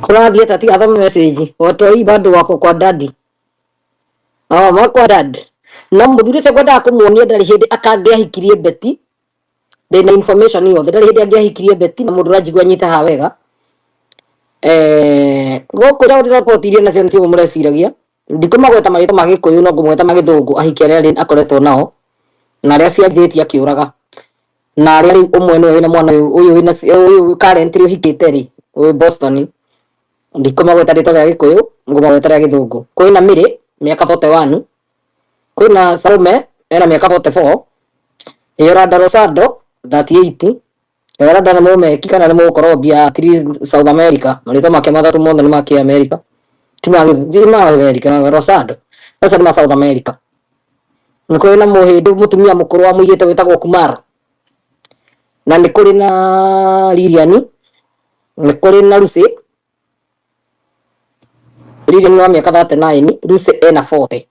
Kuna dia tati athome message. Watoi bado wako kwa daddy. Makwa dad. Na muthuri se kwenda kumuonia ndari hindi akangiahikirie beti. Ndina information iyo ndari hindi angiahikirie beti na mundu rajigwa nyita ha wega. Goko jauri support iria nacio ntio mureciragia. Ndikumagweta marito magikuyu no ngumweta magithungu ahikia aria akoretwo nao. Na aria cianjĩtie akiuraga. Na aria umwe niwe wina mwana uyu currently uhikite ri Boston. Ndikumagweta rito ria gikuyu ngumagweta ria githungu. Kwina Miri miaka 41. Kwina Saume ena miaka 44. Yoranda Rosado 38. Yoranda na mume kikana na mukorobia South America. Marito make mathatu mothe ni make America. Tima America Rosado. Sasa ni South America. Kwina muhindu mutumia mukuru wa muigite witagwo Kumar. Na ni kuri na Lilian. Ni kuri na Lucy. Lilian wa miaka 39, Lucy ena 40.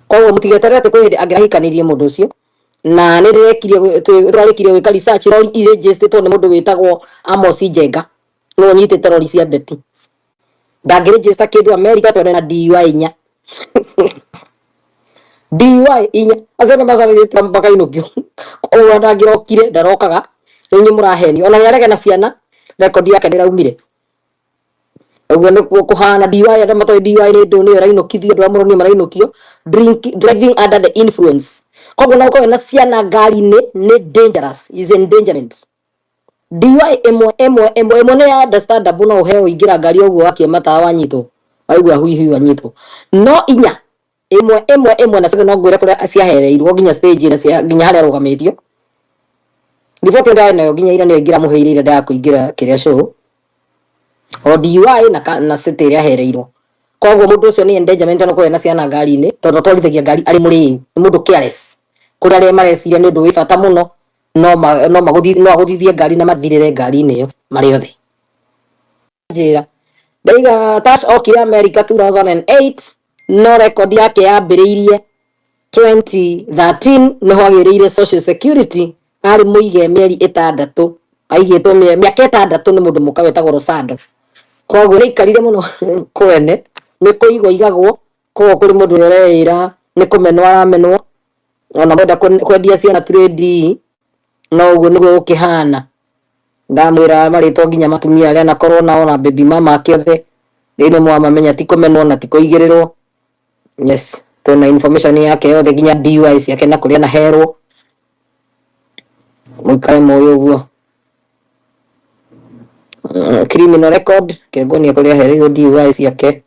Kwa mutigeterera tukwende angirahikanirie mundu ucio na nirekirie turarekirie wika research ro register ni mundu witagwo Amos Njenga no nyite terori cia beti ndangirejista kindu America tondu na DUI nya DUI inya azana mazana mpaka inukio o ndangirokire ndarokaga inyi muraheni ona yarege na ciana record yake ndiraumire uguo ni kuhana DUI nda mato DUI ni ndu ni rainukithio ndu amuro ni marainukio driving under the influence koguo na uko na ciana ngari ni dangerous is endangerment DUI emwe ne understandable no heo ingira ngari uguo akiemata wanyito aigua hui wanyito no inya emwe na sio no ngwira kuri aciahereirwo ginya stage ina cia ginya haria rugamitio riboti ndae nayo ginya ira ni ngira muheirire nda kuingira kiria show o DUI na city ria hereirwo koguo mundu ucio ni endangerment no kwena ciana ngari ni tondu twarithagia ngari ari muri mundu careless kuri aria mareciria ni ndu wi bata muno no aguthithie ngari na mathirire ngari ni yo mari othe njira ndaiga Tash okire America 2008 no record yake yambiriirie 2013 niho agiriire social security ari muige mieri 6 aigitwo miaka 6 ni mundu muka wetagwo Rosado koguo ni ikarire muno kwene ni kuigwa igagwo koguo kuri mundu ureira ni kumenwa aramenwo ona mwenda kwendia ciana trade no uguo niguo ukihana ndamwira marito nginya matumia aria nakorwo nao na baby mama akiothe rino mwamamenya ti kumenwo na ti kuigirirwo yes tuna information yake yothe nginya DUI yake na kuria na herwo mukae moyo uguo criminal record kegonia kuria herwo DUI yake